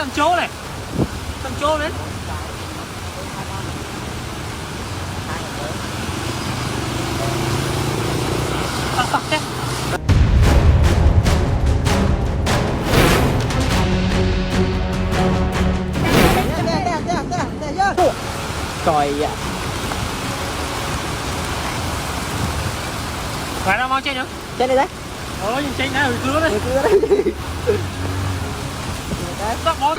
thằng chỗ này, thằng chỗ đấy. Trời ạ. Phải đâu mau chạy nữa. Trên đây đấy. Nhưng chạy này hồi cưa đấy. Hồi cưa đấy. Tóc bó.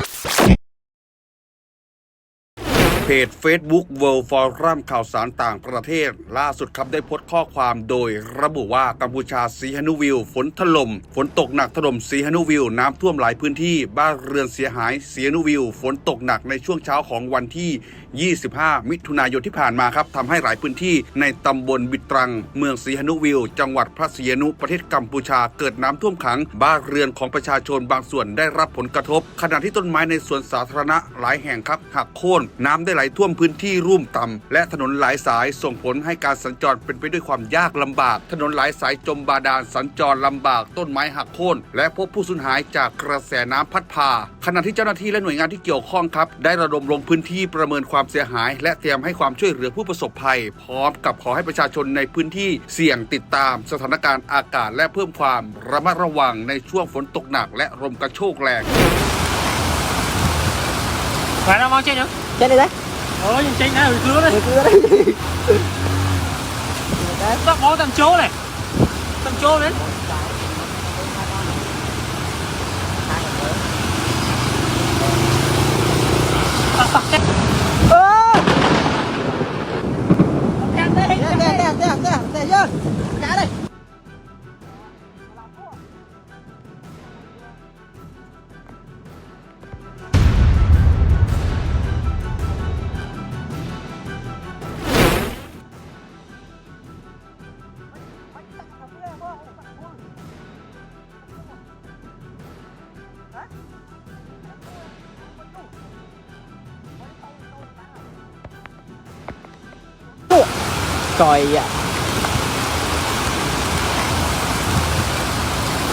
เพจ Facebook World Forum ข่าวสารต่างประเทศล่าสุดครับได้โพสต์ข้อความโดยระบุว่ากัมพูชาสีฮานุวิวฝนถล่มฝนตกหนักถล่มสีฮานุวิวน้ำท่วมหลายพื้นที่บ้านเรือนเสียหายสีฮานุวิวฝนตกหนักในช่วงเช้าของวันที่ 25 มิถุนายนที่ผ่านมาครับทำให้หลายพื้นที่ในตำบลบิตรังเมืองสีฮานุวิวจังหวัดพระศรีอนุประเทศกัมพูชาเกิดน้ำท่วมขังบ้านเรือนของประชาชนบางส่วนได้รับผลกระทบขณะที่ต้นไม้ในสวนสาธารณะหลายแห่งครับหักโค่นน้ำได้ไหลท่วมพื้นที่รุ่มต่ำและถนนหลายสายส่งผลให้การสัญจรเป็นไปด้วยความยากลำบากถนนหลายสายจมบาดาลสัญจรลำบากต้นไม้หักโค่นและพบผู้สูญหายจากกระแสน้ำพัดพาขณะที่เจ้าหน้าที่และหน่วยงานที่เกี่ยวข้องครับได้ระดมลงพื้นที่ประเมินความเสียหายและเตรียมให้ความช่วยเหลือผู้ประสบภัยพร้อมกับขอให้ประชาชนในพื้นที่เสี่ยงติดตามสถานการณ์อากาศและเพิ่มความระมัดระวังในช่วงฝนตกหนักและลมกระโชกแรง Phải đâu mau chạy nữa. Trên đây đấy. Nhưng chạy này hồi cưa đấy. Hồi cưa đấy. Tóc bó thằng chỗ này, thằng chỗ đấy. Cá đây. Trời ạ.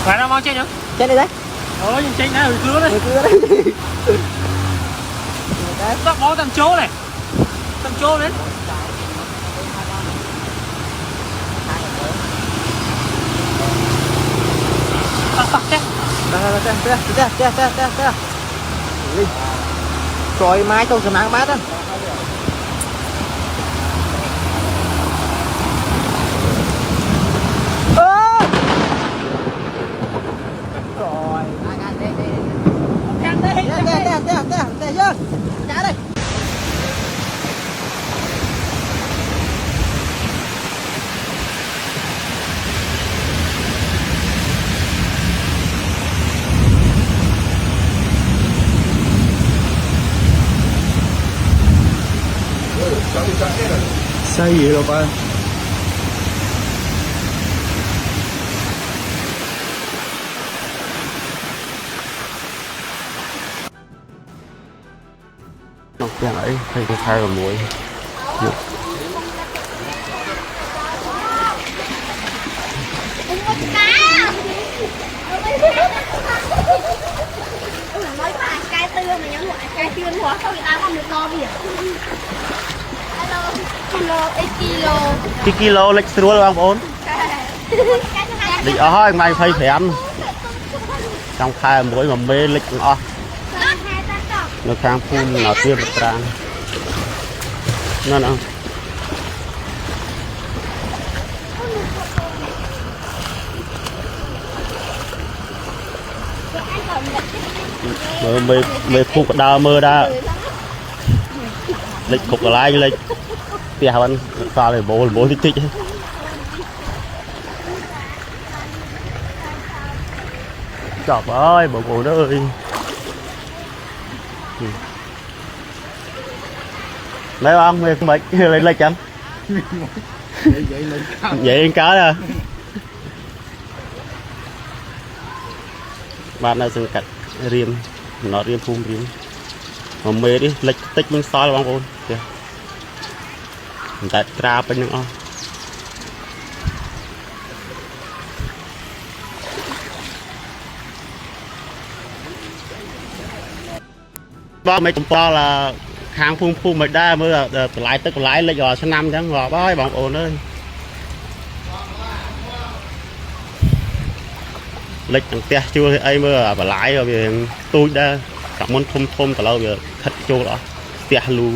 Phải đâu mau chạy nữa. Trên đây đấy. Nhưng chạy này hồi cưa đấy. Hồi cưa đấy. Tóc bó thằng chỗ này, thằng chỗ đấy. Trời mai tôi sẽ mang bát á. Cá đây. Say gì đâu ba. Nó quen ấy thấy cái thay vào muối. Nói phải cai tư mà nhắn gọi cai chuyên hóa sao người ta không được no biển. Hello, kilo. Cái kilo lịch sửa luôn bốn. Lịch ở hơi mai phải phèn. Trong khai muối mà mê lịch nó. Nó khang phun nó tiêm một trang. Nó nào. Mê phun có đau mơ đa. Lịch cục ở lại như lịch. Tìa hắn pha lại bố thích thích. Trời ơi bộ đó ơi. Đấy không, mày không lên lên chấm. Vậy lên cá nè. Bạn này dừng cắt riêng, nó riêng phun riêng. Mà mê đi, lệch tích mình soi là băng ôn. Kìa. Mình ta tra bên những ôn. bao mấy chục bao là kháng phun mới đa mới lái tức lái lấy giò số 5 chẳng ngọt bói bằng ồn ơi lịch tia chưa thì ai mới và lái rồi vì tôi đã cảm ơn thôm cả lâu giờ thật chua đó tia lu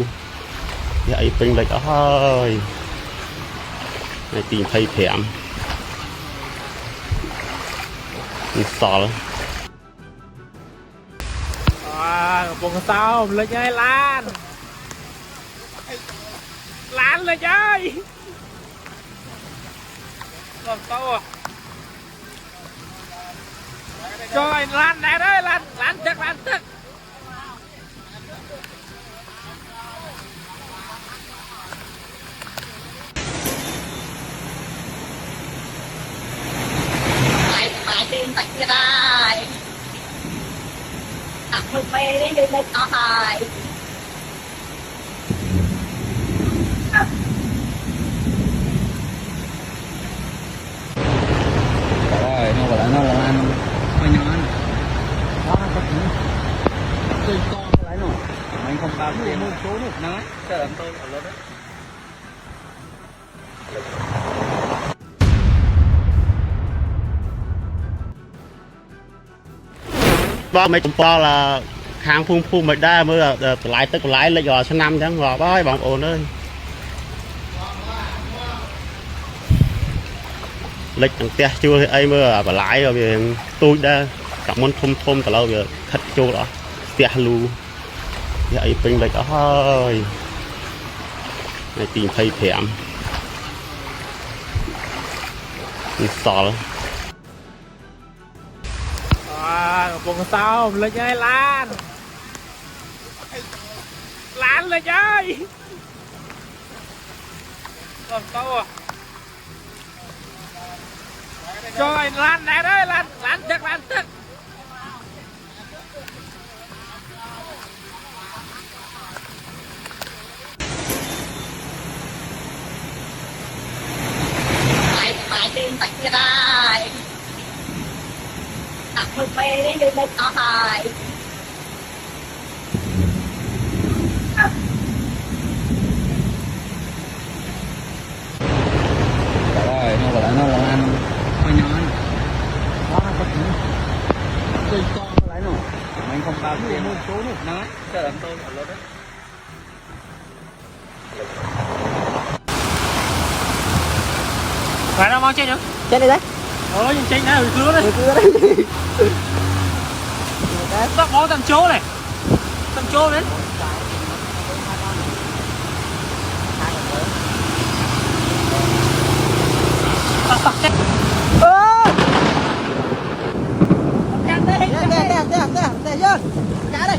vậy bình lịch ơi này tìm thấy thèm sợ lắm bông sao lên chơi lan lên chơi còn sao à rồi lan này đấy lan chắc tiền tạch ra đây một bê đến đây có hai rồi nó là ăn hơi nhón đó nó có thứ tươi to cái nó mình không bao tiền một số nữa nói sợ làm tôi ở lớn đấy bao mấy chục bao là kháng phun mới đa mới lái tức lái lấy giò số 5 chẳng ngọt bói bằng ồn ơi lịch tia chưa thì ai mới và lái rồi vì tôi đã cảm ơn thôm cả lâu giờ thật chua đó tia lu vậy bình lịch ơi này tìm thấy thèm sợ lắm bông sao lên chơi lan lên chơi còn sao à rồi lan này đấy lan chắc tiền tạch ra đây một bê đến đây có hai rồi nó là ăn hơi nhón đó nó có thứ tươi to cái nó mình không bao tiền một số nữa nói sợ làm tôi ở lớn đấy phải nó mau chết nữa trên đây đấy nhưng chết này hồi cưa đấy tao có tầm chỗ đấy Chưa cá đây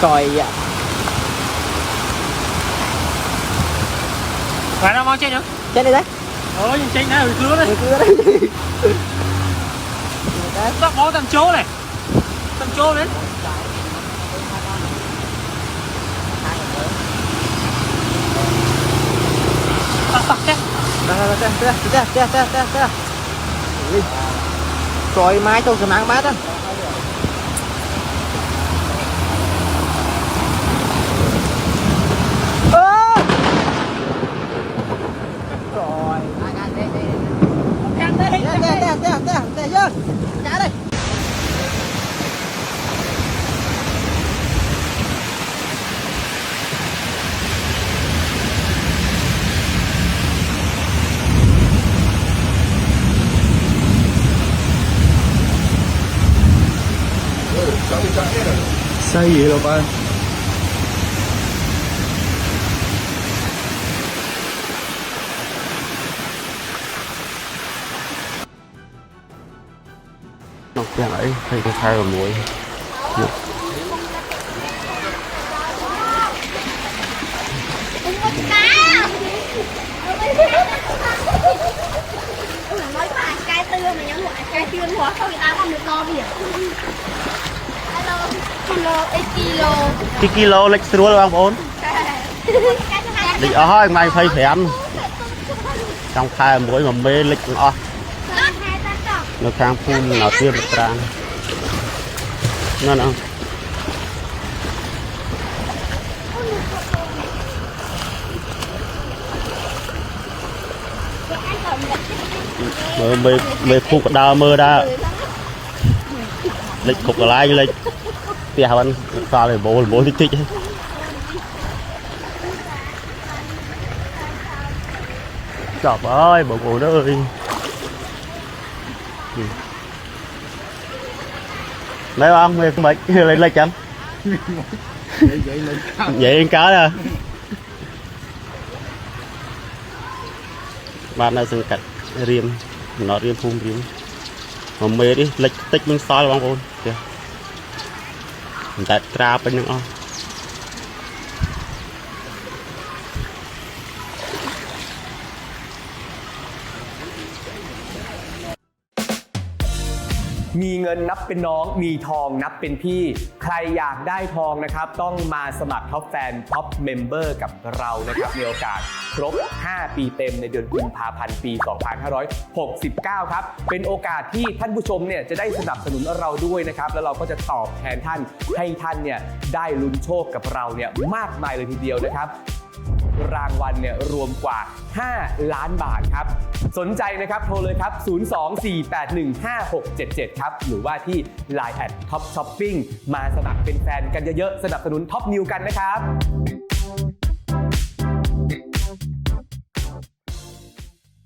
trời ạ phải nó mau chết nữa trên đây đấy nhưng chết này hồi cưa đấy tao có tầm chỗ đấy rồi mai tôi sẽ mang bát á rồi cá đây Sao vậy đâu ba? nó cái ấy thấy cái thay vào muối หัวเขาอีกแล้วมันรอเบียดกิโลกิโลเล็กสรัวบางคนดิอ๋อไม่ไฟแผนtrong khai mỗi mà mê lịch ọ nó khang phun nào tiêm được ra nó nào mê phun có đau mơ ra lịch cục lại như lịch tia hắn sao lại bố thích thích trời ơi bộ đó ơi lấy không mày mày lên lên chấm vậy cá nè bạn này dừng cắt riêng nó riêng phun riêng mà mê đi lệch tích mình soi là băng ôn kìa tại tra bên những on มีเงินนับเป็นน้องมีทองนับเป็นพี่ใครอยากได้ทองนะครับต้องมาสมัครท็อปแฟนท็อปเมมเบอร์กับเรานะครับมีโอกาสครบ5 ปีเต็มในเดือนกุมภาพันธ์ปี 2569 ครับเป็นโอกาสที่ท่านผู้ชมเนี่ยจะได้สนับสนุนเราด้วยนะครับแล้วเราก็จะตอบแทนท่านให้ท่านเนี่ยได้ลุ้นโชคกับเราเนี่ยมากมายเลยทีเดียวนะครับรางวัลเนี่ยรวมกว่า5 ล้านบาทครับสนใจนะครับโทรเลยครับ024815677ครับหรือว่าที่ Line@ Top Shopping มาสมัครเป็นแฟนกันเยอะๆสนับสนุนท็อปนิวกันนะครับ